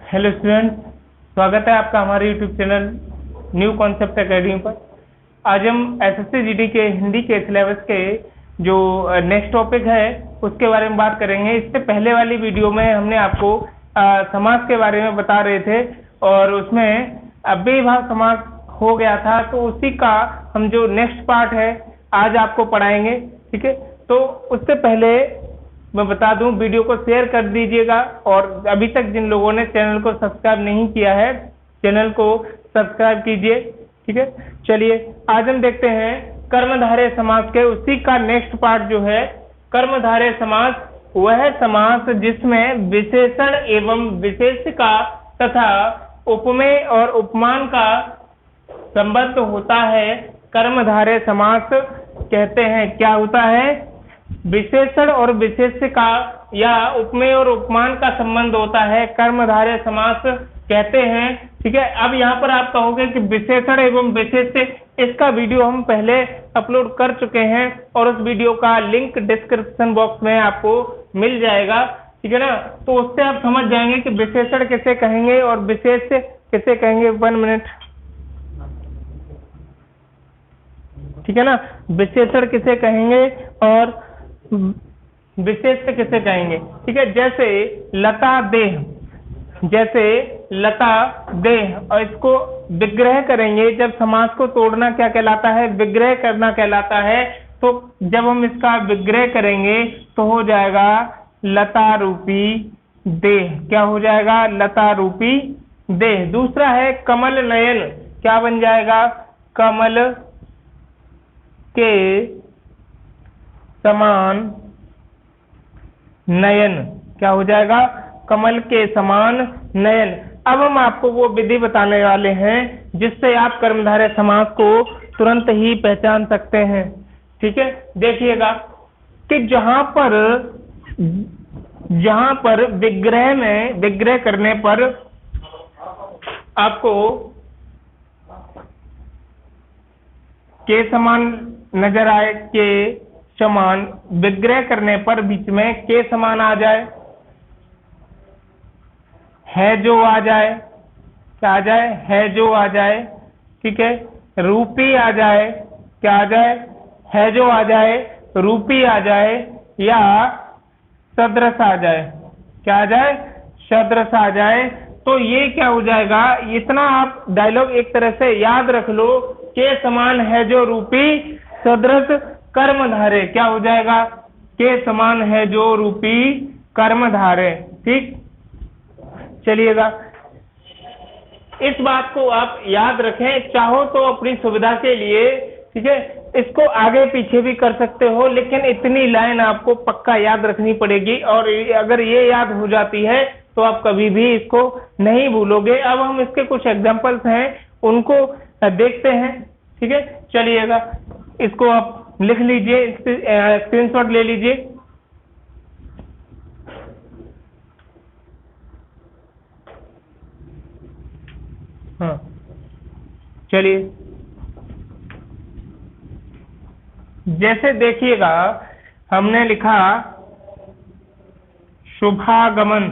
Hello students, स्वागत है आपका हमारे YouTube channel new concept academy पर। आज हम एसएससी जीडी के हिंदी के सिलेबस के जो नेक्स्ट टॉपिक है उसके बारे में बात करेंगे। इससे पहले वाली वीडियो में हमने आपको समास के बारे में बता रहे थे और उसमें अव्ययीभाव समास हो गया था, तो उसी का हम जो नेक्स्ट पार्ट है आज आपको पढ़ाएंगे। ठीक है, तो उससे पहले मैं बता दूं, वीडियो को शेयर कर दीजिएगा और अभी तक जिन लोगों ने चैनल को सब्सक्राइब नहीं किया है चैनल को सब्सक्राइब कीजिए। ठीक है, चलिए आज हम देखते हैं कर्मधारय समास के उसी का नेक्स्ट पार्ट जो है कर्मधारय समास। वह समास जिसमें विशेषण एवं विशेष्य का तथा उपमेय और उपमान का संबंध होता है, कर्मधारय समास कहते हैं। क्या होता है? विशेषण और विशेष्य का या उपमेय और उपमान का संबंध होता है, कर्मधारय समास कहते हैं। ठीक है, अब यहाँ पर आप कहोगे कि विशेषण एवं विशेष्य, इसका वीडियो हम पहले अपलोड कर चुके हैं और उस वीडियो का लिंक डिस्क्रिप्शन बॉक्स में आपको मिल जाएगा। ठीक है ना, तो उससे आप समझ जाएंगे कि विशेषण किसे कहेंगे और विशेष्य किसे कहेंगे। 1 मिनट, ठीक है ना, विशेषण किसे कहेंगे और विशेष्य किसे कहेंगे। ठीक है, जैसे लता देह, जैसे लता देह, और इसको विग्रह करेंगे। जब समास को तोड़ना क्या कहलाता है? विग्रह करना कहलाता है। तो जब हम इसका विग्रह करेंगे तो हो जाएगा लता रूपी देह। क्या हो जाएगा? लता रूपी देह। दूसरा है कमल नयन। क्या बन जाएगा? कमल के समान नयन। क्या हो जाएगा? कमल के समान नयन। अब हम आपको वो विधि बताने वाले हैं जिससे आप कर्मधारय समास को तुरंत ही पहचान सकते हैं। ठीक है, देखिएगा कि जहां पर विग्रह करने पर आपको के समान नजर आए, के समान, विग्रह करने पर बीच में के समान आ जाए, है जो आ जाए, क्या आ जाए? है जो आ जाए। ठीक है, रूपी आ जाए, क्या आ जाए? है जो आ जाए, रूपी आ जाए, या सदृश आ जाए। क्या आ जाए? सदृश आ जाए। तो ये क्या हो जाएगा? इतना आप डायलॉग एक तरह से याद रख लो, के समान है जो रूपी सदृश कर्मधारय। क्या हो जाएगा? के समान है जो रूपी कर्मधारय। ठीक, चलिएगा इस बात को आप याद रखें। चाहो तो अपनी सुविधा के लिए, ठीक है, इसको आगे पीछे भी कर सकते हो, लेकिन इतनी लाइन आपको पक्का याद रखनी पड़ेगी और अगर ये याद हो जाती है तो आप कभी भी इसको नहीं भूलोगे। अब हम इसके कुछ एग्जांपल्स हैं, उनको देखते हैं। ठीक है, चलिएगा इसको आप लिख लीजिए, स्क्रीनशॉट ले लीजिए। हाँ, चलिए जैसे देखिएगा हमने लिखा शुभागमन।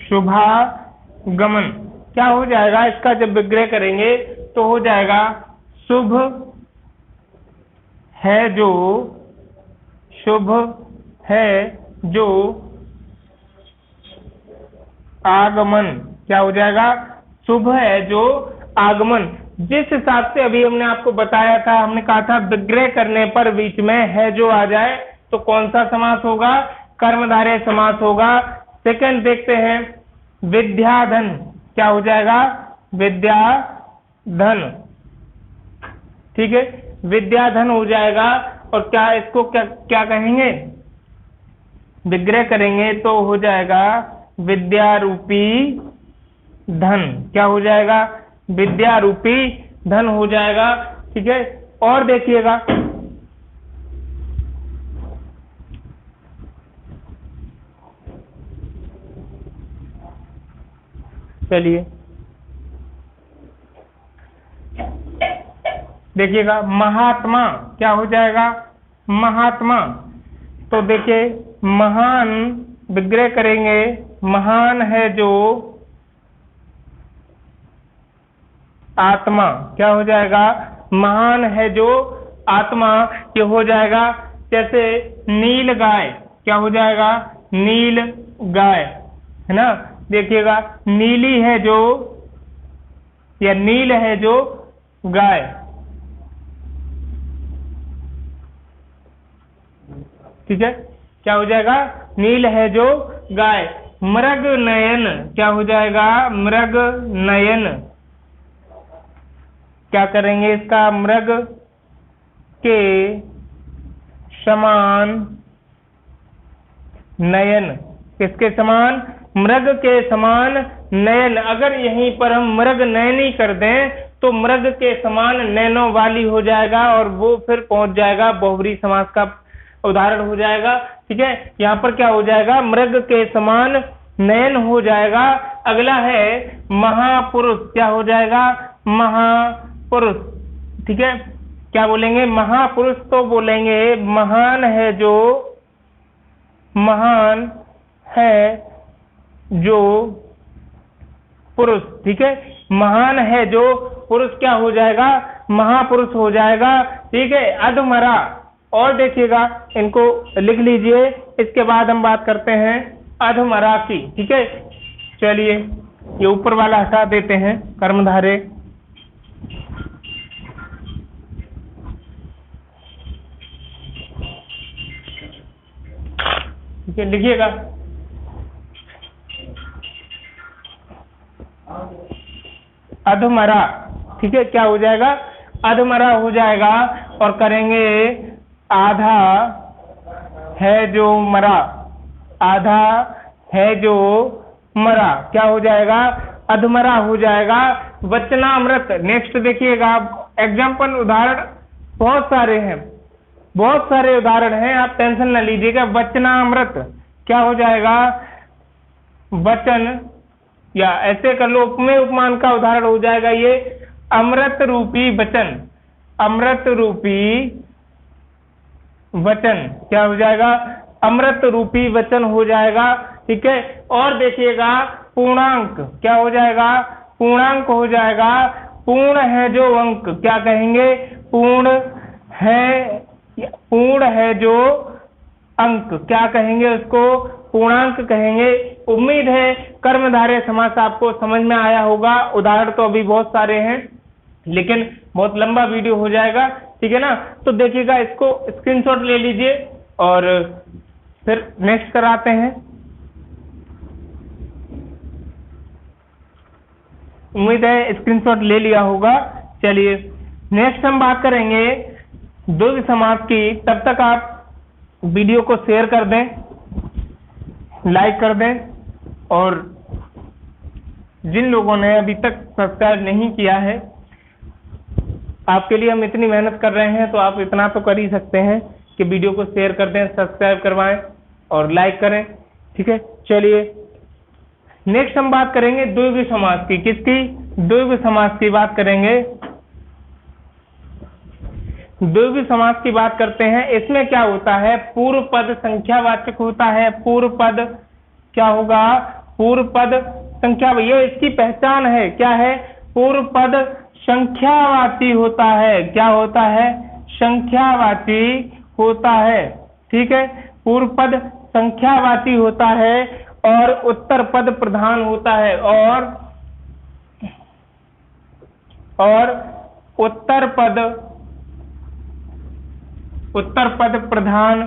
शुभागमन क्या हो जाएगा? इसका जब विग्रह करेंगे तो हो जाएगा शुभ है जो, शुभ है जो आगमन। क्या हो जाएगा? शुभ है जो आगमन। जिस हिसाब से अभी हमने आपको बताया था, हमने कहा था विग्रह करने पर बीच में है जो आ जाए तो कौन सा समास होगा? कर्मधारय समास होगा। सेकंड देखते हैं, विद्याधन। क्या हो जाएगा? विद्याधन। ठीक है, विद्याधन हो जाएगा। और क्या इसको क्या कहेंगे? विग्रह करेंगे तो हो जाएगा विद्यारूपी धन। क्या हो जाएगा? विद्यारूपी धन हो जाएगा। ठीक है, और देखिएगा चलिए देखिएगा महात्मा। क्या हो जाएगा? महात्मा। तो देखिए महान विग्रह करेंगे, महान है जो आत्मा, क्या हो जाएगा, महान है जो आत्मा, ये हो जाएगा। जैसे नील गाय, क्या हो जाएगा, नील गाय, है ना। देखिएगा नीली है जो, या नील है जो गाय, ठीक है, क्या हो जाएगा, नील है जो गाय। मृग नयन, क्या हो जाएगा, मृग नयन, क्या करेंगे इसका, मृग के समान नयन, किसके समान, मृग के समान नयन। अगर यहीं पर हम मृग नयनी कर दें तो मृग के समान नैनों वाली हो जाएगा, और वो फिर पहुंच जाएगा बहुब्रीहि समास का उदाहरण हो जाएगा, ठीक है। यहाँ पर क्या हो जाएगा, मृग के समान नयन हो जाएगा। अगला है महापुरुष, क्या हो जाएगा, महापुरुष, ठीक है। क्या बोलेंगे, महापुरुष तो बोलेंगे महान है जो, महान है जो पुरुष, ठीक है, महान है जो पुरुष, क्या हो जाएगा, महापुरुष हो जाएगा, ठीक है। अधमरा, और देखिएगा इनको लिख लीजिए, इसके बाद हम बात करते हैं अधमरा की, ठीक है। चलिए ये ऊपर वाला हटा देते हैं, कर्मधारय, ठीक है, लिखिएगा अधमरा, ठीक है, क्या हो जाएगा, अधमरा हो जाएगा। और करेंगे आधा है जो मरा, आधा है जो मरा, क्या हो जाएगा, अधमरा हो जाएगा। वचनामृत, नेक्स्ट देखिएगा, एग्जाम्पल उदाहरण बहुत सारे हैं, बहुत सारे उदाहरण हैं, आप टेंशन न लीजिएगा। वचनामृत क्या हो जाएगा, वचन, या ऐसे कर लो उपमेय उपमान का उदाहरण हो जाएगा ये, अमृत रूपी वचन, अमृत रूपी वचन, क्या हो जाएगा, अमृत रूपी वचन हो जाएगा, ठीक है। और देखिएगा पूर्णांक, क्या हो जाएगा, पूर्णांक हो जाएगा। पूर्ण है जो अंक, क्या कहेंगे, पूर्ण है जो अंक, क्या कहेंगे उसको, पूर्णांक कहेंगे। उम्मीद है कर्मधारय समास आपको समझ में आया होगा। उदाहरण तो अभी बहुत सारे हैं, लेकिन बहुत लंबा वीडियो हो जाएगा, ठीक है ना। तो देखिएगा, इसको स्क्रीनशॉट ले लीजिए और फिर नेक्स्ट कराते हैं। उम्मीद है स्क्रीनशॉट ले लिया होगा। चलिए नेक्स्ट हम बात करेंगे द्वंद्व समास की। तब तक आप वीडियो को शेयर कर दें, लाइक कर दें, और जिन लोगों ने अभी तक सब्सक्राइब नहीं किया है, आपके लिए हम इतनी मेहनत कर रहे हैं तो आप इतना तो कर ही सकते हैं कि वीडियो को शेयर कर दें, सब्सक्राइब करवाएं और लाइक करें, ठीक है। चलिए नेक्स्ट हम बात करेंगे द्वंद्व समास की। किसकी, द्वंद्व समास की बात करेंगे। द्वंद्व समास की बात करते हैं। इसमें क्या होता है, पूर्व पद संख्यावाचक होता है। पूर्व पद क्या होगा, पूर्व पद संख्या, ये इसकी पहचान है, क्या है, पूर्व पद संख्यावाची होता है। क्या होता है, संख्यावाची होता है, ठीक है। पूर्व पद संख्यावाची होता है और उत्तर पद प्रधान होता है, और उत्तर पद प्रधान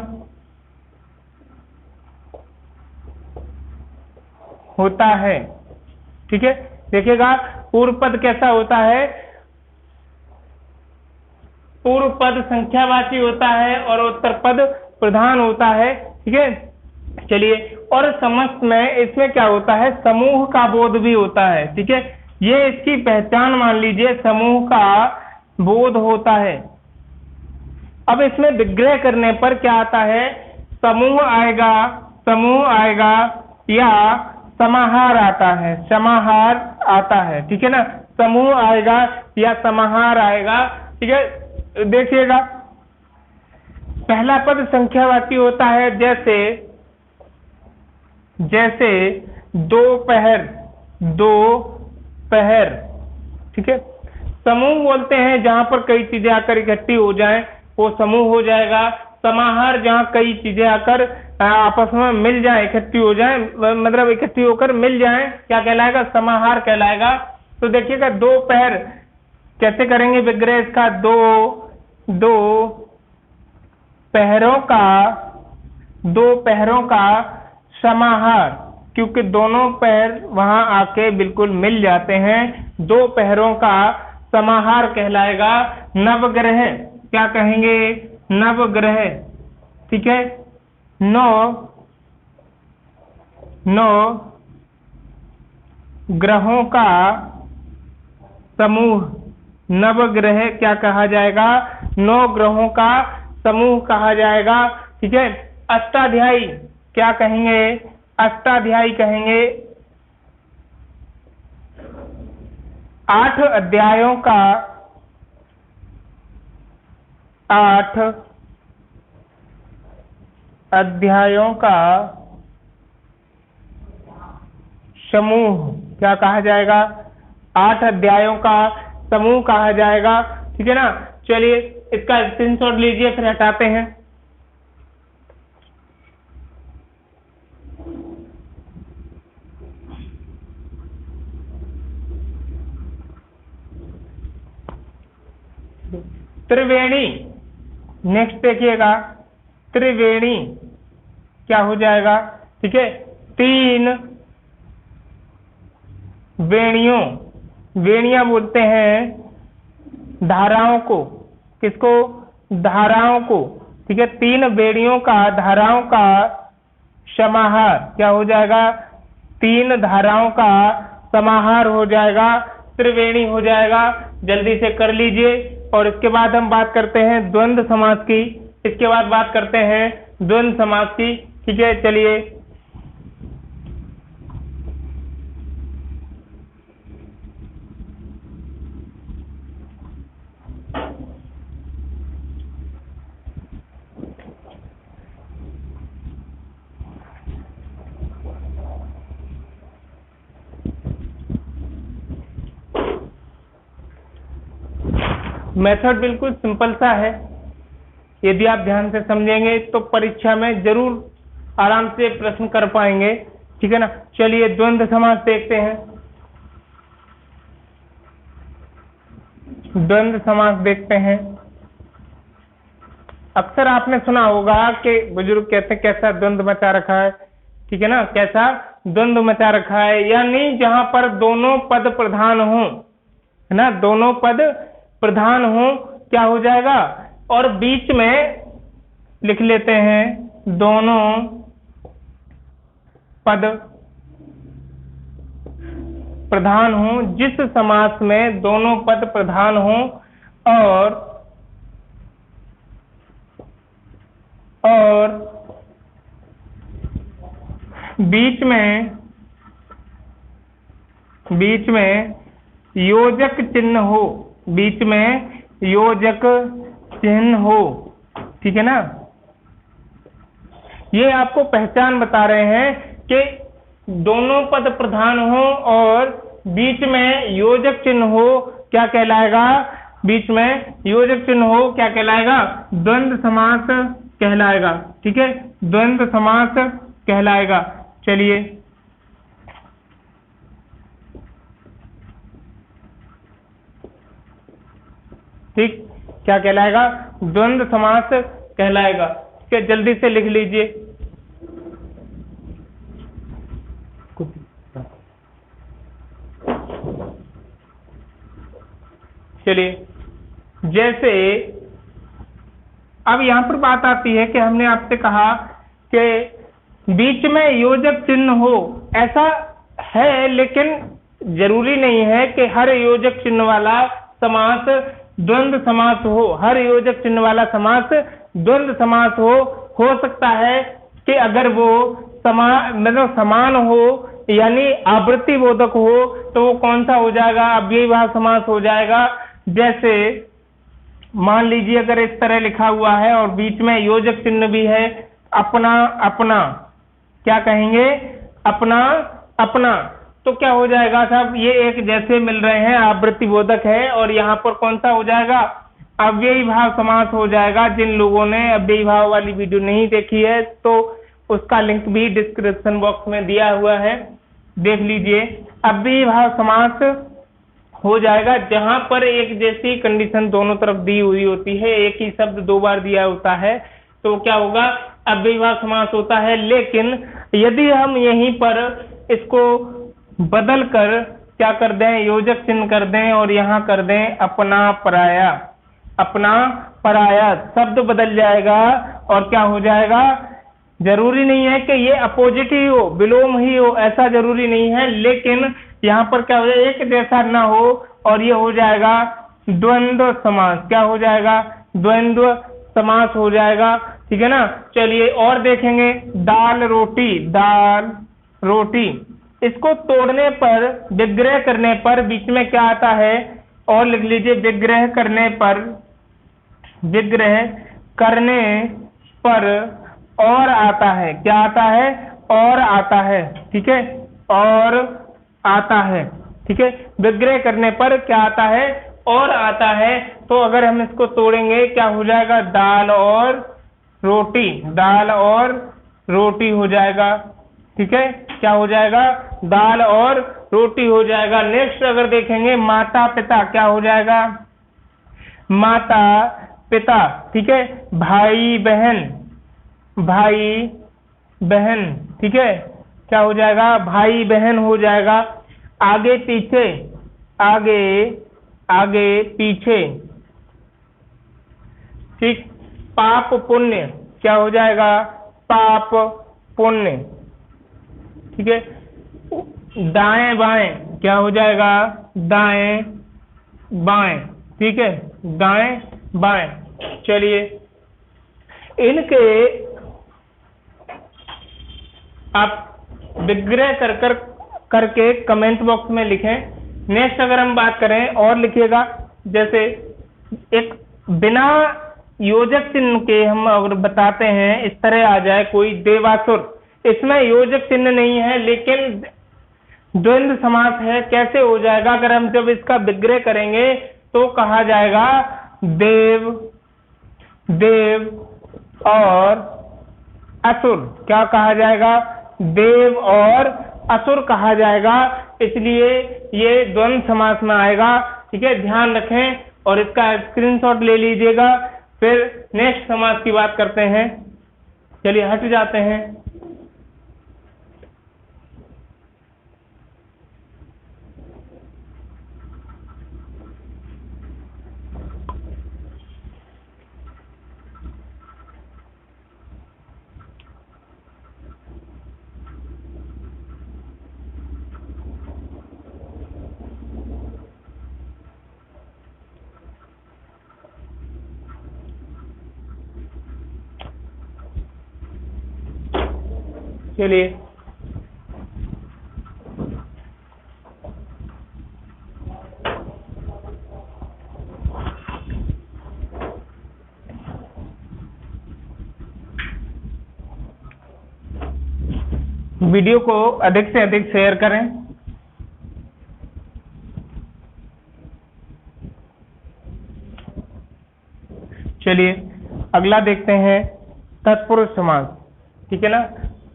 होता है, ठीक है। देखिएगा पूर्व पद कैसा होता है, पूर्व पद संख्यावाची होता है और उत्तर पद प्रधान होता है, ठीक है। चलिए, और समस्त में इसमें क्या होता है, समूह का बोध भी होता है, ठीक है। ये इसकी पहचान मान लीजिए, समूह का बोध होता है। अब इसमें विग्रह करने पर क्या आता है, समूह आएगा या समाहार आता है, समाहार आता है, ठीक है ना। समूह आएगा या समाहार आएगा, ठीक है। देखिएगा पहला पद संख्यावाची होता है, जैसे दोपहर, ठीक है। समूह बोलते हैं जहां पर कई चीजें आकर इकट्ठी हो जाएं, वो समूह हो जाएगा। समाहार जहां कई चीजें आकर आपस में मिल जाए, इकट्ठी हो जाए, मतलब इकट्ठी होकर मिल जाए, क्या कहलाएगा? समाहार कहलाएगा। तो देखिएगा दो पैर कैसे करेंगे विग्रह इसका? दो पैरों का समाहार, क्योंकि दोनों पैर वहां आके बिल्कुल मिल जाते हैं, दो पैरों का समाहार कहलाएगा। नवग्रह क्या कहेंगे? नवग्रह, ठीक है। नौ ग्रहों का समूह, नवग्रह क्या कहा जाएगा? 9 ग्रहों का समूह कहा जाएगा, ठीक है। अष्टाध्यायी क्या कहेंगे? अष्टाध्यायी कहेंगे 8 अध्यायों का, 8 अध्यायों का समूह क्या कहा जाएगा? 8 अध्यायों का समूह कहा जाएगा, ठीक है ना। चलिए इसका स्क्रीनशॉट लीजिए, फिर हटाते हैं। त्रिवेणी, नेक्स्ट देखिएगा, त्रिवेणी क्या हो जाएगा? ठीक है, 3 वेणियों, वेणियां बोलते हैं धाराओं को, किसको? धाराओं को, ठीक है। 3 वेणियों का, धाराओं का समाहार क्या हो जाएगा? 3 धाराओं का समाहार हो जाएगा, त्रिवेणी हो जाएगा। जल्दी से कर लीजिए। और इसके बाद हम बात करते हैं द्वंद्व समास की, इसके बाद बात करते हैं द्वंद्व समास की, ठीक है। चलिए मेथड बिल्कुल सिंपल सा है, यदि आप ध्यान से समझेंगे तो परीक्षा में जरूर आराम से प्रश्न कर पाएंगे, ठीक है ना। चलिए द्वंद्व समास देखते हैं। द्वंद्व समास देखते हैं। अक्सर आपने सुना होगा कि बुजुर्ग कहते हैं कैसा द्वंद्व मचा रखा है, ठीक है ना, कैसा द्वंद्व मचा रखा है, यानी जहां पर दोनों पद प्रधान हो, है ना, दोनों पद प्रधान हो, क्या हो जाएगा? और बीच में लिख लेते हैं दोनों पद प्रधान हो, जिस समास में दोनों पद प्रधान हो और बीच में योजक चिन्ह हो, बीच में योजक चिन्ह हो, ठीक है ना। ये आपको पहचान बता रहे हैं कि दोनों पद प्रधान हो और बीच में योजक चिन्ह हो, क्या कहलाएगा? बीच में योजक चिन्ह हो, क्या कहलाएगा? द्वंद्व समास कहलाएगा, ठीक है, द्वंद्व समास कहलाएगा। चलिए ठीक, क्या कहलाएगा? द्वंद्व समास कहलाएगा, ठीक है। जल्दी से लिख लीजिए। चलिए जैसे अब यहां पर बात आती है कि हमने आपसे कहा कि बीच में योजक चिन्ह हो, ऐसा है, लेकिन जरूरी नहीं है कि हर योजक चिन्ह वाला समास द्वंद्व समास हो, हर योजक चिन्ह वाला समास द्वंद्व समास हो सकता है कि अगर वो मतलब समान हो, यानी आवृत्ति बोधक हो, तो वो कौन सा हो जाएगा? अव्ययीभाव समास हो जाएगा। जैसे मान लीजिए अगर इस तरह लिखा हुआ है और बीच में योजक चिन्ह भी है, अपना अपना, क्या कहेंगे? अपना अपना, तो क्या हो जाएगा साहब, ये एक जैसे मिल रहे हैं, आवृत्ति बोधक है, और यहाँ पर कौन सा हो जाएगा, अव्ययी भाव समास हो जाएगा। जिन लोगों ने अव्ययी भाव वाली वीडियो नहीं देखी है तो उसका लिंक भी डिस्क्रिप्शन बॉक्स में दिया हुआ है, देख लीजिए। अव्ययी भाव समास हो जाएगा जहां पर एक जैसी कंडीशन दोनों तरफ दी हुई होती है, एक ही शब्द दो बार दिया होता है, तो क्या होगा, अव्ययी भाव समास होता है। लेकिन यदि हम यहीं पर इसको बदल कर क्या कर दें, योजक चिन्ह कर दें और यहाँ कर दें अपना पराया, अपना पराया, शब्द बदल जाएगा और क्या हो जाएगा, जरूरी नहीं है कि ये अपोजिट ही हो, विलोम ही हो, ऐसा जरूरी नहीं है, लेकिन यहाँ पर क्या हो जाएगा, एक जैसा ना हो और ये हो जाएगा द्वंद्व समास। क्या हो जाएगा, द्वंद्व समास हो जाएगा, ठीक है ना। चलिए और देखेंगे, दाल रोटी, दाल रोटी, इसको तोड़ने पर, विग्रह करने पर बीच में क्या आता है, और लिख लीजिए, विग्रह करने पर, विग्रह करने पर और आता है, क्या आता है, और आता है, ठीक है, और आता है, ठीक है, विग्रह करने पर क्या आता है, और आता है। तो अगर हम इसको तोड़ेंगे क्या हो जाएगा, दाल और रोटी, दाल और रोटी हो जाएगा, ठीक है, क्या हो जाएगा, दाल और रोटी हो जाएगा। नेक्स्ट अगर देखेंगे, माता पिता, क्या हो जाएगा, माता पिता, ठीक है, भाई बहन, भाई बहन, ठीक है, क्या हो जाएगा, भाई बहन हो जाएगा। आगे पीछे, आगे आगे पीछे, ठीक, पाप पुण्य, क्या हो जाएगा, पाप पुण्य, ठीक है, दाएं बाएं, क्या हो जाएगा, दाएं बाएं, ठीक है, दाएं बाएं। चलिए इनके आप विग्रह करके कमेंट बॉक्स में लिखें। नेक्स्ट अगर हम बात करें और लिखिएगा, जैसे एक बिना योजक चिन्ह के हम अगर बताते हैं, इस तरह आ जाए कोई देवासुर, इसमें योजक चिन्ह नहीं है लेकिन द्वंद्व समास है, कैसे हो जाएगा, अगर हम जब इसका विग्रह करेंगे तो कहा जाएगा देव, देव और असुर, क्या कहा जाएगा, देव और असुर कहा जाएगा, इसलिए ये द्वंद्व समास में आएगा, ठीक है, ध्यान रखें और इसका स्क्रीनशॉट ले लीजिएगा। फिर नेक्स्ट समास की बात करते हैं। चलिए हट जाते हैं। चलिए वीडियो को अधिक से अधिक शेयर करें। चलिए अगला देखते हैं तत्पुरुष समास, ठीक है ना।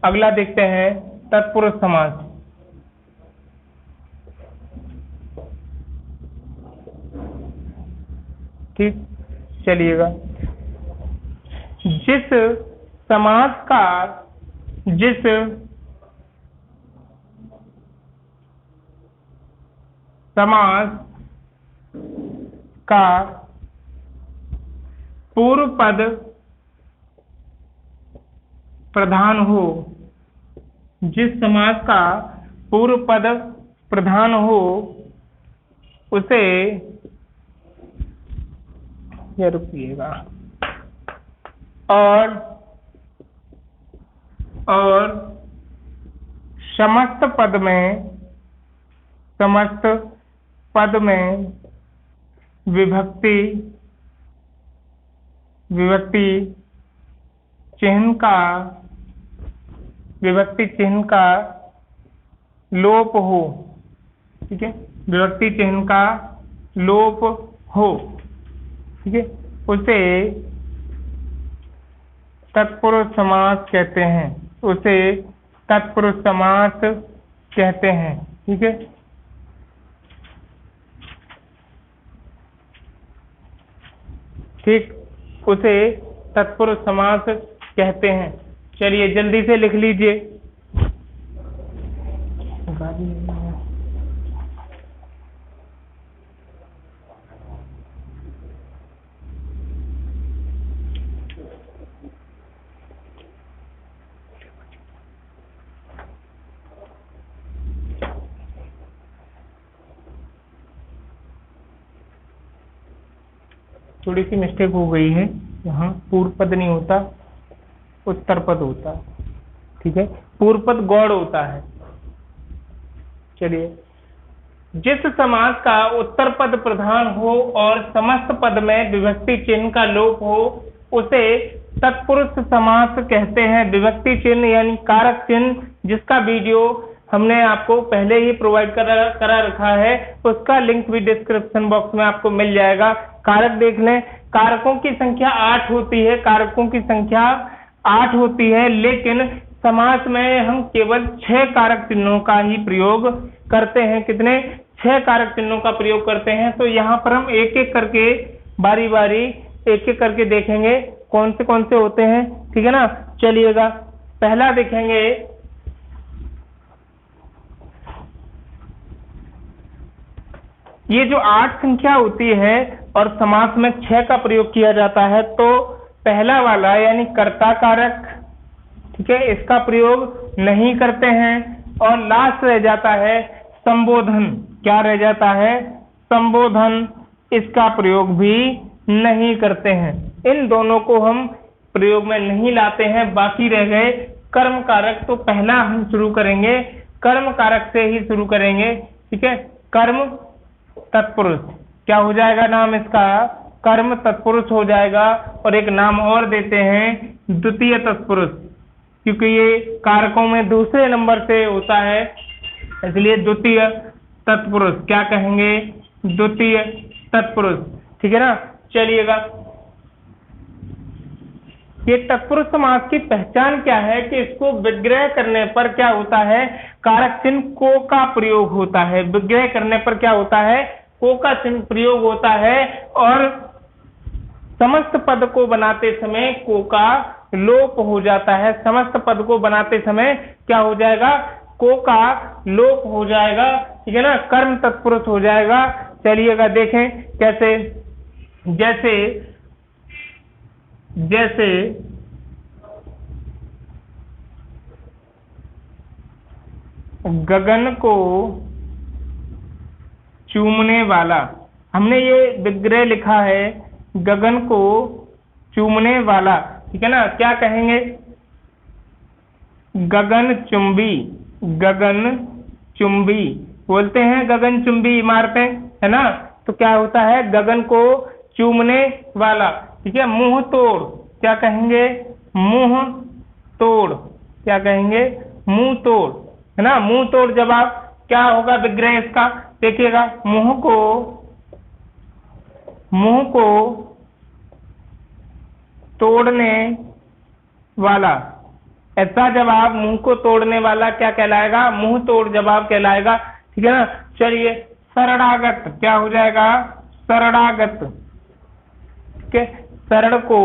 अगला देखते हैं तत्पुरुष समास। ठीक, चलिएगा, जिस समास का, जिस समास का पूर्व पद प्रधान हो, जिस समास का पूर्व पद प्रधान हो उसे, ये रुकिएगा, और समस्त पद में, समस्त पद में विभक्ति, विभक्ति चिन्ह का, विभक्ति चिन्ह का लोप हो, ठीक है, विभक्ति चिन्ह का लोप हो, ठीक है, उसे तत्पुरुष समास कहते हैं, उसे तत्पुरुष समास कहते हैं। ठीक है, ठीक, उसे तत्पुरुष समास कहते हैं। चलिए जल्दी से लिख लीजिए। थोड़ी सी मिस्टेक हो गई है, यहाँ पूर्व पद नहीं होता, उत्तर पद होता है। ठीक है, पूर्व पद गौड़ होता है। चलिए, जिस समास का उत्तर पद प्रधान हो और समस्त पद में विभक्ति चिन्ह का लोप हो उसे तत्पुरुष समास कहते हैं। विभक्ति चिन्ह यानी कारक चिन्ह, जिसका वीडियो हमने आपको पहले ही प्रोवाइड करा रखा है, उसका लिंक भी डिस्क्रिप्शन बॉक्स में आपको मिल जाएगा। कारक देख लें, कारकों की संख्या 8 होती है, कारकों की संख्या 8 होती है, लेकिन समास में हम केवल 6 कारक चिन्हों का ही प्रयोग करते हैं। कितने? 6 कारक चिन्हों का प्रयोग करते हैं। तो यहाँ पर हम एक एक करके बारी बारी एक एक करके देखेंगे कौन से होते हैं। ठीक है ना, चलिएगा, पहला देखेंगे, ये जो 8 संख्या होती है और समास में 6 का प्रयोग किया जाता है, तो पहला वाला यानी कर्ता कारक, ठीक है, इसका प्रयोग नहीं करते हैं। और लास्ट रह जाता है संबोधन। क्या रह जाता है? संबोधन, इसका प्रयोग भी नहीं करते हैं। इन दोनों को हम प्रयोग में नहीं लाते हैं। बाकी रह गए कर्म कारक। तो पहला हम शुरू करेंगे कर्म कारक से ही शुरू करेंगे। ठीक है, कर्म तत्पुरुष, क्या हो जाएगा नाम इसका? कर्म तत्पुरुष हो जाएगा। और एक नाम और देते हैं द्वितीय तत्पुरुष, क्योंकि ये कारकों में दूसरे नंबर से होता है, इसलिए द्वितीय तत्पुरुष। क्या कहेंगे? द्वितीय तत्पुरुष। ठीक है ना, चलिएगा, ये तत्पुरुष समास की पहचान क्या है कि इसको विग्रह करने पर क्या होता है? कारक चिन्ह को का प्रयोग होता है। विग्रह करने पर क्या होता है? को का चिन्ह प्रयोग होता है। और समस्त पद को बनाते समय को का लोप हो जाता है। समस्त पद को बनाते समय क्या हो जाएगा? को का लोप हो जाएगा। ठीक है ना, कर्म तत्पुरुष हो जाएगा। चलिएगा देखें कैसे। जैसे गगन को चूमने वाला, हमने ये विग्रह लिखा है, गगन को चूमने वाला। ठीक है ना, क्या कहेंगे? गगन चुंबी, गगन चुंबी बोलते हैं, गगन चुंबी इमारतें, है ना। तो क्या होता है? गगन को चूमने वाला। ठीक है, मुंह तोड़, क्या कहेंगे? मुंह तोड़, क्या कहेंगे? मुंह तोड़, है ना। मुंह तोड़ जवाब क्या होगा विग्रह इसका? देखिएगा, मुंह को तोड़ने वाला, ऐसा जवाब मुंह को तोड़ने वाला क्या कहलाएगा? मुंह तोड़ जवाब कहलाएगा। ठीक है ना, चलिए, शरणागत, क्या हो जाएगा? शरणागत। ठीक है, शरण को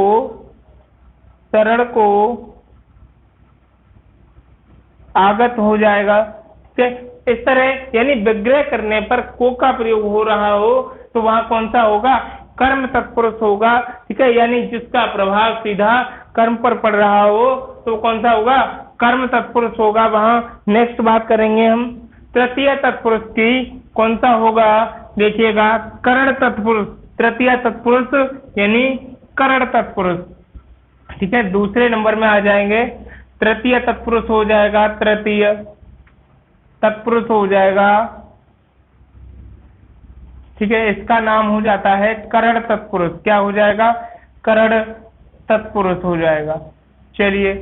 आगत हो जाएगा। ठीक है, इस तरह यानी विग्रह करने पर को का प्रयोग हो रहा हो तो वहां कौन सा होगा? कर्म तत्पुरुष होगा। ठीक है, यानी जिसका प्रभाव सीधा कर्म पर पड़ रहा हो तो कौन सा होगा? कर्म तत्पुरुष होगा वहां। नेक्स्ट बात करेंगे हम तृतीय तत्पुरुष की, कौन सा होगा? देखिएगा, करण तत्पुरुष। तृतीय तत्पुरुष यानी करण तत्पुरुष। ठीक है, दूसरे नंबर में आ जाएंगे, तृतीय तत्पुरुष हो जाएगा, तृतीय तत्पुरुष हो जाएगा। ठीक है, इसका नाम हो जाता है करण तत्पुरुष। क्या हो जाएगा? करण तत्पुरुष हो जाएगा। चलिए,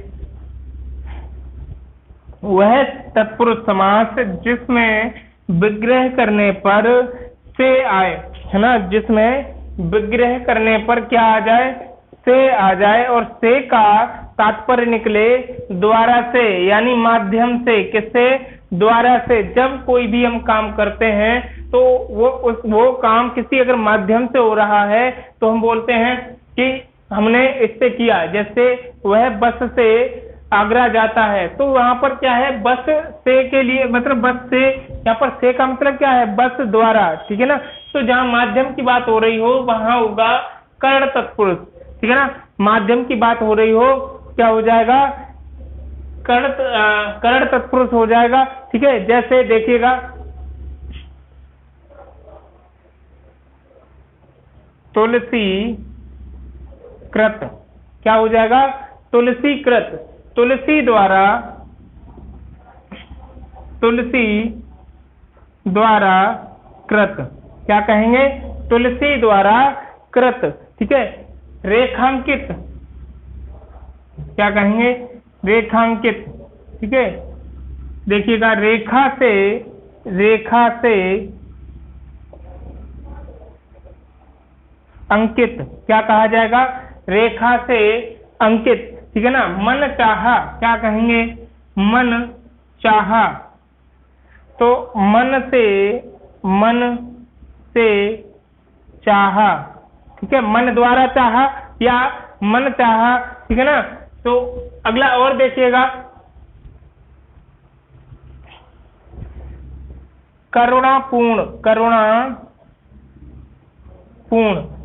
वह तत्पुरुष समास जिसमें विग्रह करने पर से आए, है ना, जिसमें विग्रह करने पर क्या आ जाए, से आ जाए, और से का तात्पर्य निकले द्वारा से, यानी माध्यम से। किससे? द्वारा से। जब कोई भी हम काम करते हैं तो वो काम किसी अगर माध्यम से हो रहा है तो हम बोलते हैं कि हमने इससे किया। जैसे वह बस से आगरा जाता है, तो वहां पर क्या है, बस से के लिए मतलब बस से, यहाँ पर से का मतलब क्या है, बस द्वारा, ठीक है ना। तो जहां माध्यम की बात हो रही हो वहां होगा कर्ण तत्पुरुष, ठीक है ना। माध्यम की बात हो रही हो क्या हो जाएगा, कर्ण तत्पुरुष हो जाएगा, ठीक है। जैसे देखिएगा तुलसी कृत, क्या हो जाएगा, तुलसी कृत, तुलसी द्वारा कृत, क्या कहेंगे, तुलसी द्वारा कृत, ठीक है। रेखांकित, क्या कहेंगे, रेखांकित, ठीक है। देखिएगा रेखा से अंकित, क्या कहा जाएगा, रेखा से अंकित, ठीक है ना। मन चाहा, क्या कहेंगे, मन चाहा, तो मन से चाहा, ठीक है, मन द्वारा चाहा या मन चाहा, ठीक है ना। तो अगला और देखिएगा करुणापूर्ण,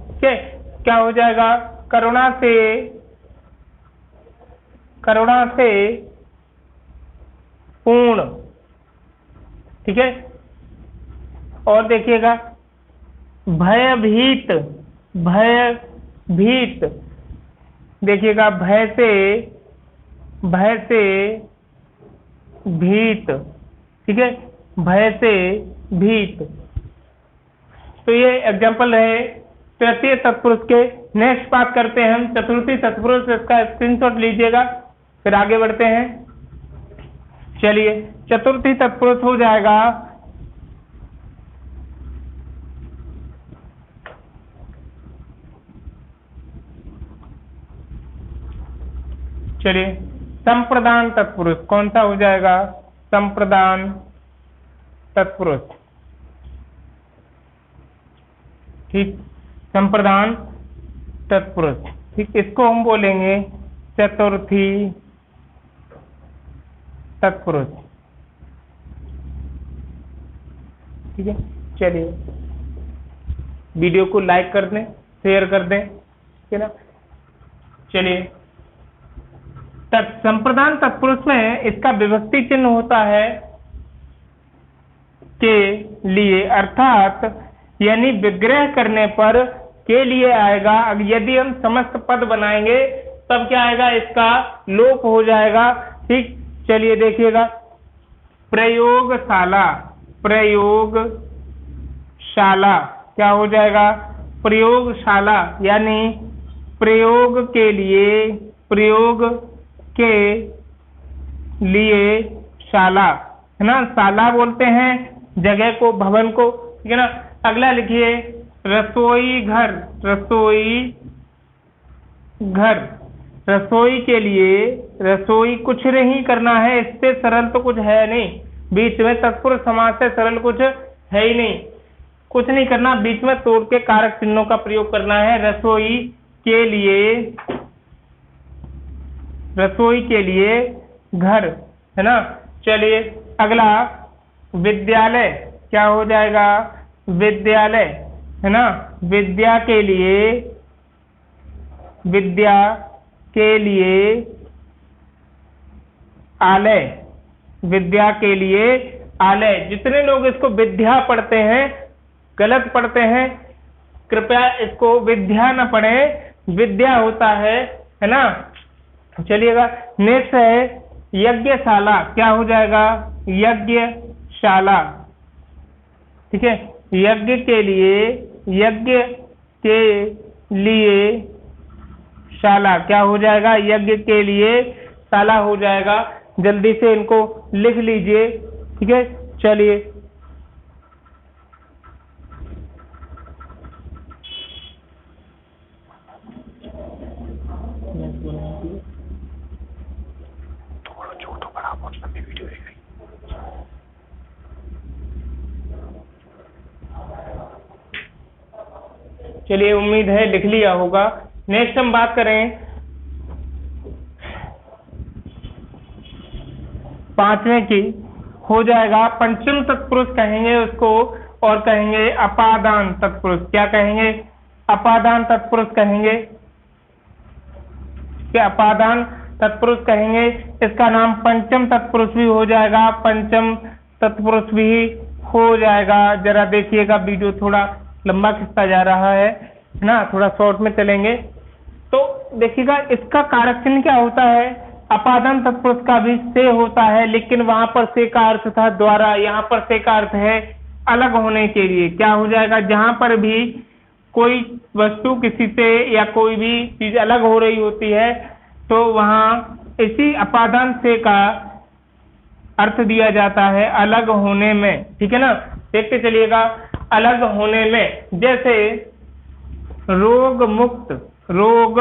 ठीक है, क्या हो जाएगा, करुणा से पूर्ण, ठीक है। और देखिएगा भयभीत, देखिएगा भय से भीत, ठीक है, भय से भीत। तो ये एग्जाम्पल रहे तृतीय तत्पुरुष के। नेक्स्ट बात करते हैं हम चतुर्थी तत्पुरुष, इसका स्क्रीनशॉट लीजिएगा, फिर आगे बढ़ते हैं। चलिए चतुर्थी तत्पुरुष हो जाएगा चलिए संप्रदान तत्पुरुष। कौन सा हो जाएगा, संप्रदान तत्पुरुष, ठीक, संप्रदान तत्पुरुष, ठीक। इसको हम बोलेंगे चतुर्थी तत्पुरुष, ठीक है। चलिए वीडियो को लाइक कर दें, शेयर कर दें, ठीक है ना। चलिए संप्रदान तत्पुरुष में इसका विभक्ति चिन्ह होता है के लिए, अर्थात यानी विग्रह करने पर के लिए आएगा। यदि हम समस्त पद बनाएंगे तब क्या आएगा, इसका लोप हो जाएगा, ठीक। चलिए देखिएगा प्रयोगशाला, क्या हो जाएगा, प्रयोगशाला, यानी प्रयोग के लिए शाला, है ना। शाला बोलते हैं जगह को, भवन को, ठीक है ना। अगला लिखिए रसोई घर, रसोई के लिए, रसोई कुछ नहीं करना है, इससे सरल तो कुछ है नहीं, बीच में तत्पुरुष समास से सरल कुछ है ही नहीं, कुछ नहीं करना, बीच में तोड़ के कारक चिन्हों का प्रयोग करना है। रसोई के लिए घर, है ना। चलिए अगला विद्यालय, क्या हो जाएगा, विद्यालय, है ना। विद्या के लिए आलय, विद्या के लिए आलय। जितने लोग इसको विद्या पढ़ते हैं गलत पढ़ते हैं, कृपया इसको विद्या न पढ़े, विद्या होता है ना। चलिएगा नेक्स्ट है यज्ञशाला, क्या हो जाएगा, यज्ञशाला, ठीक है। यज्ञ के लिए शाला, क्या हो जाएगा, यज्ञ के लिए शाला हो जाएगा। जल्दी से इनको लिख लीजिए, ठीक है। चलिए चलिए उम्मीद है लिख लिया होगा। नेक्स्ट हम बात करें 5वें की, हो जाएगा पंचम तत्पुरुष कहेंगे उसको, और कहेंगे अपादान तत्पुरुष। क्या कहेंगे? अपादान तत्पुरुष कहेंगे। क्या अपादान तत्पुरुष कहेंगे। इसका नाम पंचम तत्पुरुष भी हो जाएगा, पंचम तत्पुरुष भी हो जाएगा। जरा देखिएगा, वीडियो थोड़ा लंबा खिंचता जा रहा है ना, थोड़ा शॉर्ट में चलेंगे तो देखिएगा इसका कारक चिन्ह क्या होता है। अपादान तत्पुरुष का भी से होता है, लेकिन वहां पर से का अर्थ था द्वारा, यहाँ पर से का अर्थ है अलग होने के लिए। क्या हो जाएगा? जहां पर भी कोई वस्तु किसी से या कोई भी चीज अलग हो रही होती है तो वहां इसी अपादान से का अर्थ दिया जाता है अलग होने में। ठीक है ना, देखते चलिएगा। अलग होने में, जैसे रोग मुक्त, रोग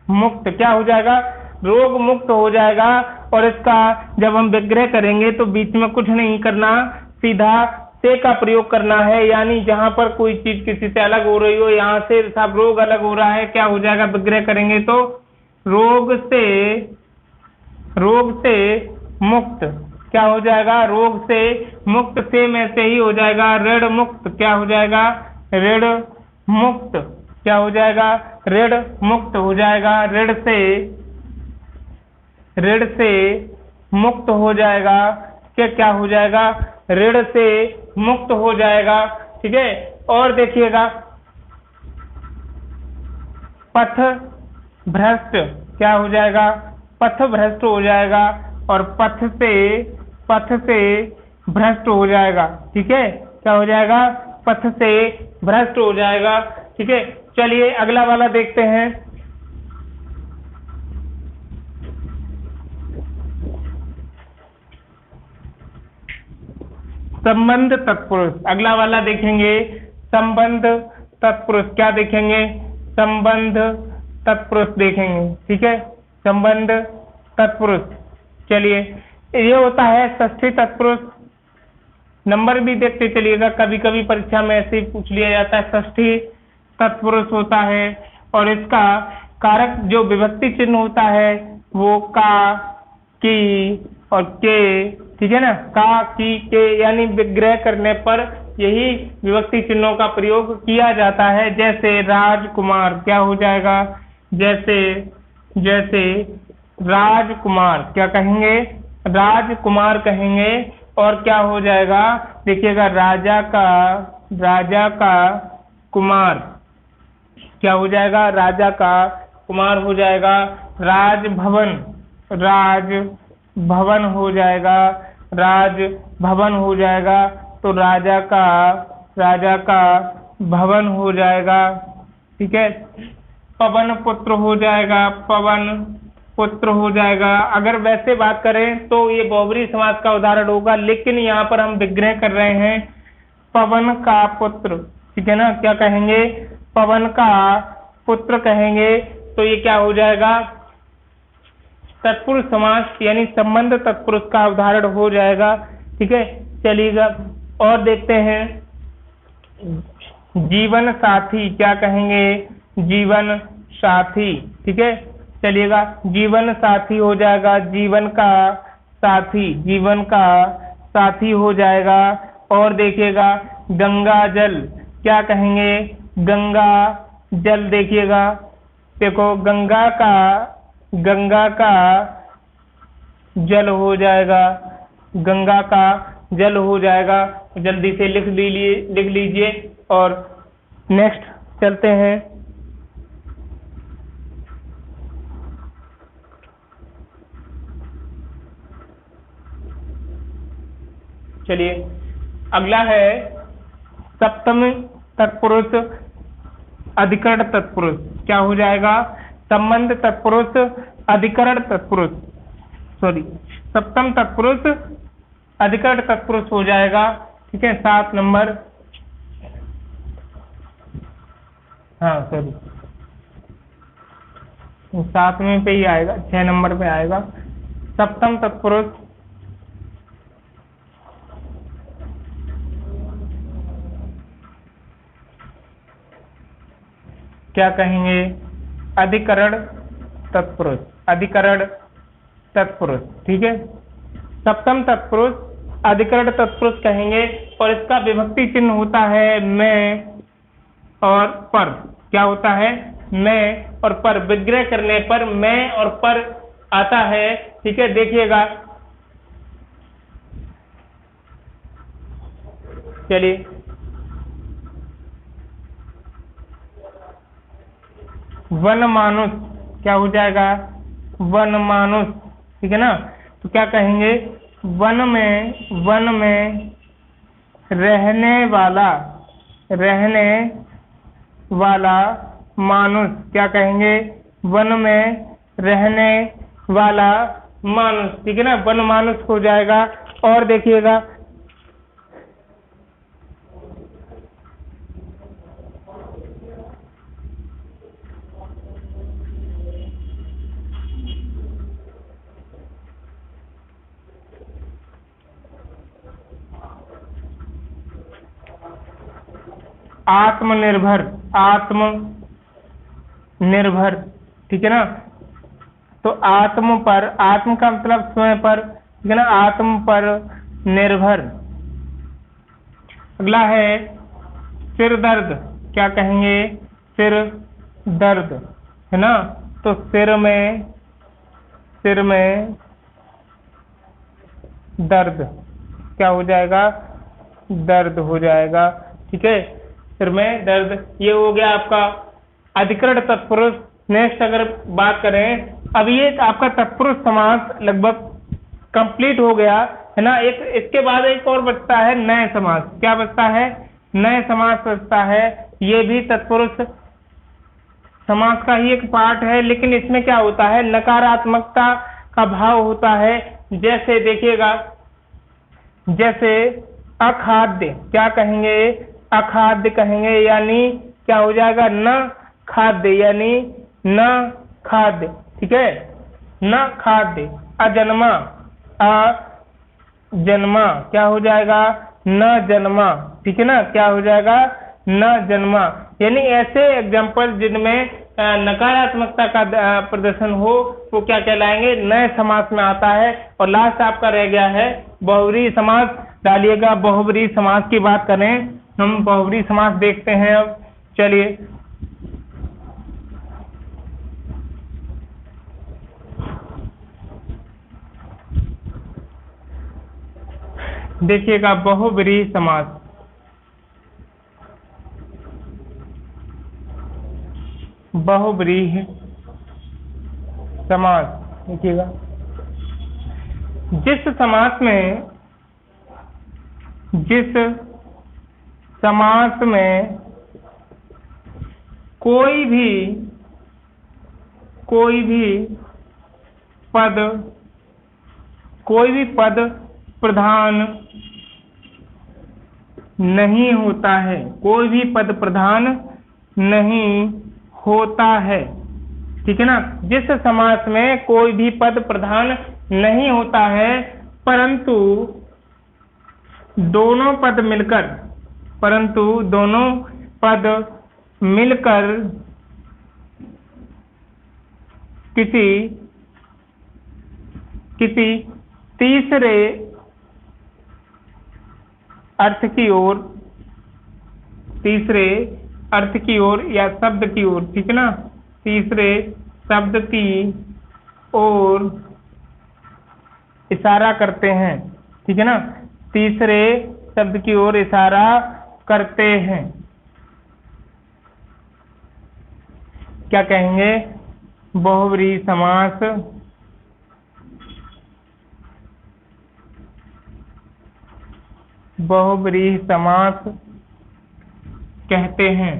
मुक्त क्या हो जाएगा? रोग मुक्त हो जाएगा। और इसका जब हम विग्रह करेंगे तो बीच में कुछ नहीं करना, सीधा से का प्रयोग करना है। यानी जहां पर कोई चीज किसी से अलग हो रही हो, यहाँ से सब रोग अलग हो रहा है, क्या हो जाएगा? विग्रह करेंगे तो रोग से मुक्त क्या हो जाएगा? रोग से मुक्त, से में से ही हो जाएगा ऋण मुक्त। क्या हो जाएगा? ऋण मुक्त। क्या हो जाएगा? ऋण मुक्त हो जाएगा। ऋण से मुक्त हो जाएगा। क्या हो जाएगा? ऋण से मुक्त हो जाएगा। ठीक है। और देखिएगा पथ भ्रष्ट क्या हो जाएगा? पथ भ्रष्ट हो जाएगा। और पथ से भ्रष्ट हो जाएगा। ठीक है, क्या हो जाएगा? पथ से भ्रष्ट हो जाएगा। ठीक है, चलिए अगला वाला देखते हैं। संबंध तत्पुरुष, अगला वाला देखेंगे संबंध तत्पुरुष। क्या देखेंगे? संबंध तत्पुरुष देखेंगे। ठीक है, संबंध तत्पुरुष। चलिए, ये होता है षष्ठी तत्पुरुष। नंबर भी देखते चलिएगा, कभी कभी परीक्षा में ऐसे ही पूछ लिया जाता है। षष्ठी तत्पुरुष होता है और इसका कारक जो विभक्ति चिन्ह होता है वो का, की और के। ठीक है ना, का, की, के, यानी विग्रह करने पर यही विभक्ति चिन्हों का प्रयोग किया जाता है। जैसे राजकुमार क्या हो जाएगा? जैसे राजकुमार क्या कहेंगे? राजकुमार कहेंगे। और क्या हो जाएगा? देखिएगा राजा का कुमार क्या हो जाएगा? राजा का कुमार हो जाएगा। राजभवन हो जाएगा। राजभवन हो जाएगा। तो राजा का भवन हो जाएगा। ठीक है, पवन पुत्र हो जाएगा। पवन पुत्र हो जाएगा। अगर वैसे बात करें तो ये बहुब्री समास का उदाहरण होगा, लेकिन यहाँ पर हम विग्रह कर रहे हैं पवन का पुत्र। ठीक है ना, क्या कहेंगे? पवन का पुत्र कहेंगे। तो ये क्या हो जाएगा? तत्पुरुष समास यानी संबंध तत्पुरुष का उदाहरण हो जाएगा। ठीक है, चलिएगा और देखते हैं। जीवन साथी क्या कहेंगे? जीवन साथी। ठीक है, चलिएगा जीवन साथी हो जाएगा। जीवन का साथी हो जाएगा। और देखिएगा गंगा जल क्या कहेंगे? गंगा जल। देखिएगा, देखो गंगा का जल हो जाएगा। गंगा का जल हो जाएगा। जल्दी से लिख लीजिए और नेक्स्ट चलते हैं। चलिए अगला है सप्तम तत्पुरुष अधिकरण तत्पुरुष। क्या हो जाएगा? संबंध तत्पुरुष अधिकरण तत्पुरुष, सप्तम तत्पुरुष अधिकरण तत्पुरुष हो जाएगा। ठीक है, 7 नंबर, हाँ 7वें पे ही आएगा, 6 नंबर पे आएगा सप्तम तत्पुरुष। क्या कहेंगे? अधिकरण तत्पुरुष, अधिकरण तत्पुरुष। ठीक है, सप्तम तत्पुरुष अधिकरण तत्पुरुष कहेंगे और इसका विभक्ति चिन्ह होता है मैं और पर। क्या होता है? मैं और पर। विग्रह करने पर मैं और पर आता है। ठीक है, देखिएगा, चलिए वनमानुष क्या हो जाएगा? वनमानुष। ठीक है ना, तो क्या कहेंगे? वन में रहने वाला मानुष। क्या कहेंगे? वन में रहने वाला मानुष। ठीक है ना, वन मानुष हो जाएगा। और देखिएगा, आत्मनिर्भर, आत्मनिर्भर। ठीक है ना, तो आत्म पर, आत्म का मतलब स्वयं पर। ठीक है ना, आत्म पर निर्भर। अगला है सिर दर्द। क्या कहेंगे? सिर दर्द, है ना, तो सिर में दर्द क्या हो जाएगा? दर्द हो जाएगा। ठीक है, सिर में दर्द। ये हो गया आपका अधिकरण तत्पुरुष। नेक्स्ट अगर बात करें, अब ये आपका तत्पुरुष समास लगभग कंप्लीट हो गया, है ना। एक इसके बाद एक और बचता है नए समास। क्या बचता है? नए समास बचता है। ये भी तत्पुरुष समास का ही एक पार्ट है, लेकिन इसमें क्या होता है? नकारात्मकता का भाव होता है। जैसे देखिएगा, जैसे अखाद्य। क्या कहेंगे? अखाद्य कहेंगे, यानी क्या हो जाएगा? न खाद्य, यानी न खाद्य। ठीक है, न खाद्य। अजन्मा, अजन्मा क्या हो जाएगा? न जन्मा। ठीक है ना, क्या हो जाएगा? न जन्मा। यानी ऐसे एग्जाम्पल जिनमें नकारात्मकता का प्रदर्शन हो, वो क्या कहलाएंगे? नए समास में आता है। और लास्ट आपका रह गया है बहुब्रीहि समास। डालिएगा, बहुब्रीहि समास की बात करें, हम बहुब्रीहि समास देखते हैं। अब चलिए, देखिएगा बहुब्रीहि समास। बहुब्रीहि समास देखिएगा, जिस समास में कोई भी पद प्रधान नहीं होता है। कोई भी पद प्रधान नहीं होता है। ठीक है ना, जिस समास में कोई भी पद प्रधान नहीं होता है, परंतु दोनों पद मिलकर किसी तीसरे अर्थ की ओर या शब्द की ओर, ठीक है ना, तीसरे शब्द की ओर इशारा करते हैं। ठीक है ना, तीसरे शब्द की ओर इशारा करते हैं। क्या कहेंगे? बहुब्रीहि समास। बहुब्रीहि समास कहते हैं।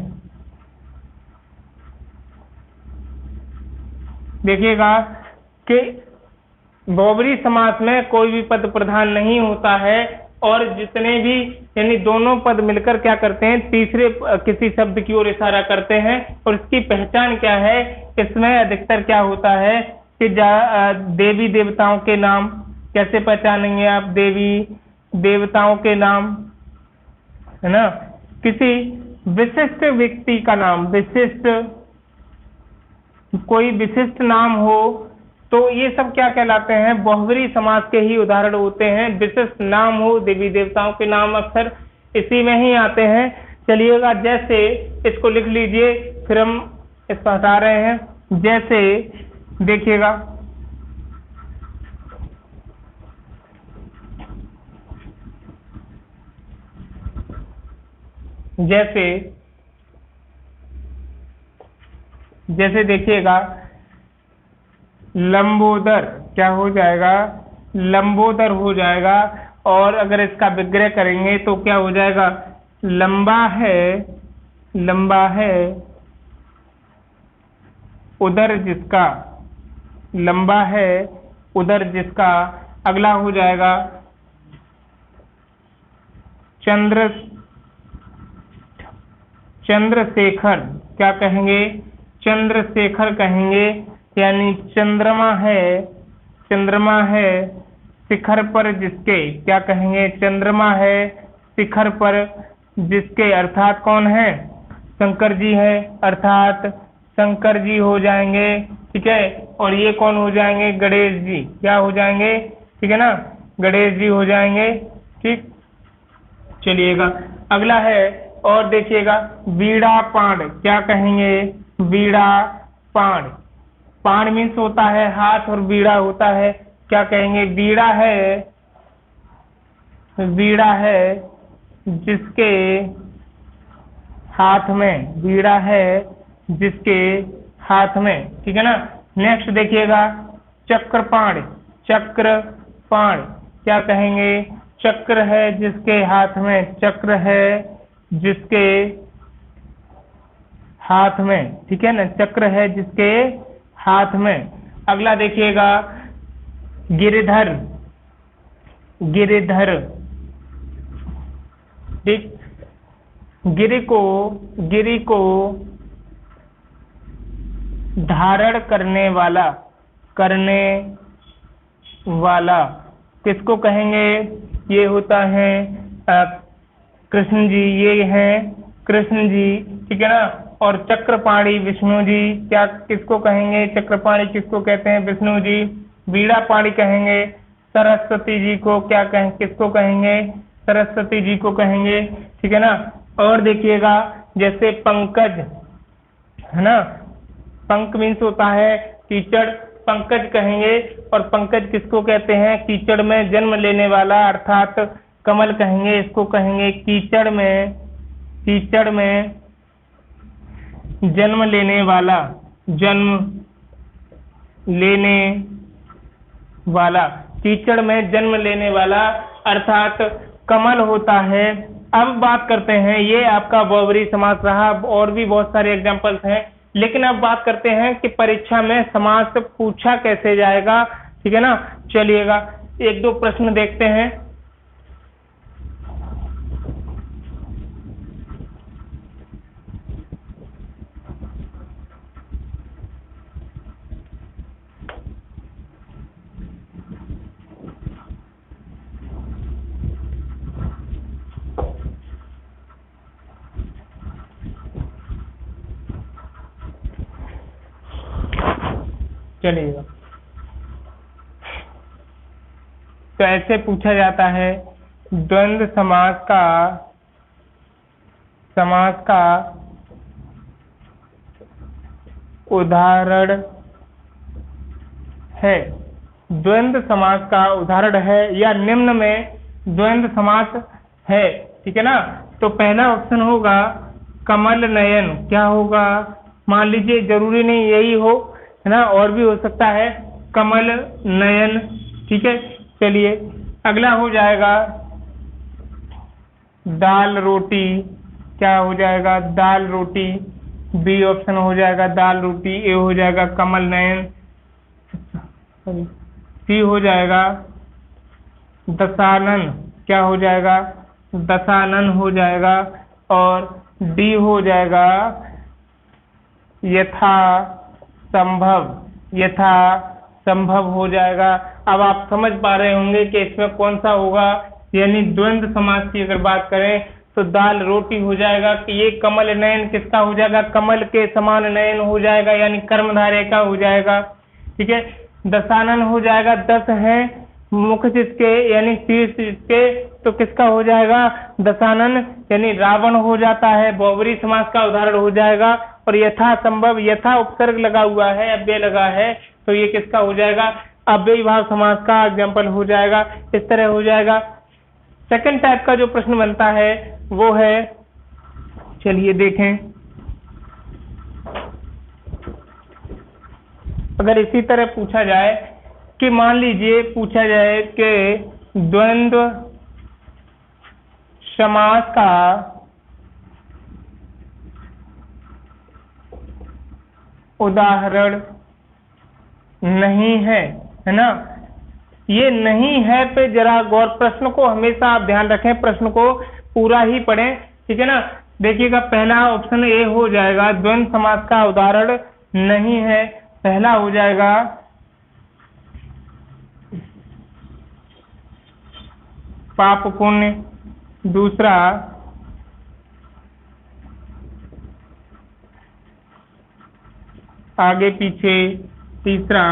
देखिएगा कि बहुब्रीहि समास में कोई भी पद प्रधान नहीं होता है, और जितने भी यानी दोनों पद मिलकर क्या करते हैं? तीसरे किसी शब्द की ओर इशारा करते हैं। और इसकी पहचान क्या है? इसमें अधिकतर क्या होता है कि देवी देवताओं के नाम कैसे पहचानेंगे आप? देवी देवताओं के नाम, है ना, किसी विशिष्ट व्यक्ति का नाम, विशिष्ट कोई विशिष्ट नाम हो, तो ये सब क्या कहलाते हैं, बहुब्रीहि समास के ही उदाहरण होते हैं। विशिष्ट नाम हो, देवी देवताओं के नाम अक्सर इसी में ही आते हैं। चलिएगा, जैसे इसको लिख लीजिए, फिर हम इसको हटा रहे हैं। जैसे देखिएगा, जैसे देखिएगा, लंबोदर क्या हो जाएगा, लंबोदर हो जाएगा। और अगर इसका विग्रह करेंगे तो क्या हो जाएगा, लंबा है उदर जिसका, लंबा है उदर जिसका। अगला हो जाएगा चंद्रशेखर, क्या कहेंगे, चंद्रशेखर कहेंगे। यानी चंद्रमा है शिखर पर जिसके, क्या कहेंगे, चंद्रमा है शिखर पर जिसके, अर्थात कौन है, शंकर जी है, अर्थात शंकर जी हो जाएंगे। ठीक है, और ये कौन हो जाएंगे, गणेश जी, क्या हो जाएंगे, ठीक है ना, गणेश जी हो जाएंगे। ठीक, चलिएगा अगला है, और देखिएगा, वीणा पाण, क्या कहेंगे, वीणा पाण। पाण मीन्स होता है हाथ और वीणा होता है, क्या कहेंगे, वीणा है जिसके हाथ में, वीणा है जिसके हाथ में। ठीक है ना। नेक्स्ट देखिएगा, चक्रपाण, चक्रपाण क्या कहेंगे, चक्र है जिसके हाथ में, चक्र है जिसके हाथ में। ठीक है ना, चक्र है जिसके हाथ में। अगला देखिएगा, गिरिधर, गिरिधर। ठीक, गिरि को धारण करने वाला किसको कहेंगे, ये होता है कृष्ण जी, ये हैं कृष्ण जी। ठीक है ना। और चक्रपाणी विष्णु जी, क्या किसको कहेंगे, चक्रपाणी किसको कहते हैं, विष्णु जी। वीणा पाणी कहेंगे सरस्वती जी को, क्या कहें, किसको कहेंगे, सरस्वती जी को कहेंगे। ठीक है ना। और देखिएगा, जैसे पंकज है ना, पंक मीन्स होता है कीचड़, पंकज कहेंगे। और पंकज किसको कहते हैं, कीचड़ में जन्म लेने वाला, अर्थात कमल कहेंगे, इसको कहेंगे कीचड़ में जन्म लेने वाला, कीचड़ में जन्म लेने वाला अर्थात कमल होता है। अब बात करते हैं, ये आपका बहुब्रीहि समास रहा, और भी बहुत सारे एग्जांपल्स हैं, लेकिन अब बात करते हैं कि परीक्षा में समास पूछा कैसे जाएगा। ठीक है ना। चलिएगा, एक दो प्रश्न देखते हैं। चलिएगा, तो ऐसे पूछा जाता है, द्वंद्व समास का उदाहरण है, द्वंद्व समास का उदाहरण है, या निम्न में द्वंद्व समास है। ठीक है ना। तो पहला ऑप्शन होगा कमल नयन, क्या होगा, मान लीजिए जरूरी नहीं यही हो, है ना, और भी हो सकता है, कमल नयन। ठीक है। चलिए, अगला हो जाएगा दाल रोटी, क्या हो जाएगा, दाल रोटी। बी ऑप्शन हो जाएगा दाल रोटी। ए हो जाएगा कमल नयन। सी हो जाएगा दशानन, क्या हो जाएगा, दशानन हो जाएगा। और डी हो जाएगा यथा संभव हो जाएगा। अब आप समझ पा रहे होंगे कि इसमें कौन सा होगा, यानी द्वंद्व समास की अगर बात करें तो दाल रोटी हो जाएगा कि ये कमल नयन किसका हो जाएगा, कमल के समान नयन हो जाएगा यानी कर्मधारय का हो जाएगा। ठीक है, दशानन हो जाएगा, 10 है मुख जिसके यानी शीर्ष जिसके, तो किसका हो जाएगा, दशानन यानी रावण हो जाता है, बहुब्री समास का उदाहरण हो जाएगा। और यथा संभव, यथा उपसर्ग लगा हुआ है, अव्यय लगा है, तो ये किसका हो जाएगा, अव्ययी भाव समास का एग्जाम्पल हो जाएगा। इस तरह हो जाएगा। सेकंड टाइप का जो प्रश्न बनता है वो है, चलिए देखें, अगर इसी तरह पूछा जाए कि मान लीजिए पूछा जाए कि द्वंद्व समास का उदाहरण नहीं है ना, ये नहीं है पे जरा गौर, प्रश्न को हमेशा आप ध्यान रखें, प्रश्न को पूरा ही पढ़ें। ठीक है ना, देखिएगा पहला ऑप्शन ए हो जाएगा, द्वंद्व समास का उदाहरण नहीं है, पहला हो जाएगा पाप पुण्य, दूसरा आगे पीछे, तीसरा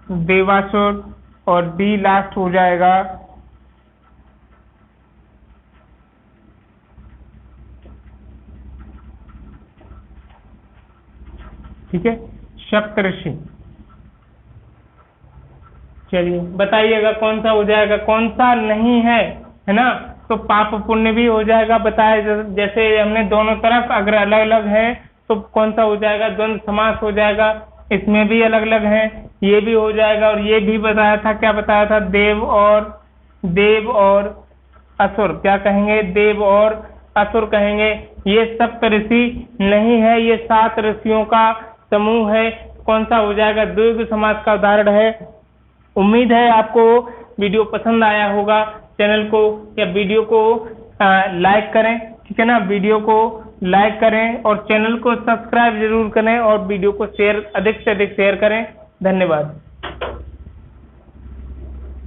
देवासुर, और डी लास्ट हो जाएगा ठीक है सप्तऋषि। चलिए बताइएगा कौन सा हो जाएगा, कौन सा नहीं है ना, तो पाप पुण्य भी हो जाएगा, बताया जैसे हमने दोनों तरफ अगर अलग अलग है तो कौन सा हो जाएगा, द्वंद्व समास हो जाएगा, इसमें भी अलग अलग है, ये भी हो जाएगा। और ये भी बताया था, क्या बताया था, देव और असुर, क्या कहेंगे, देव और असुर कहेंगे। ये सप्तऋषि नहीं है, ये 7 ऋषियों का समूह है, कौन सा हो जाएगा, द्विगु समास का उदाहरण है। उम्मीद है आपको वीडियो पसंद आया होगा। चैनल को या वीडियो को लाइक करें, ठीक है ना, वीडियो को लाइक करें और चैनल को सब्सक्राइब जरूर करें और वीडियो को शेयर, अधिक से अधिक शेयर करें। धन्यवाद।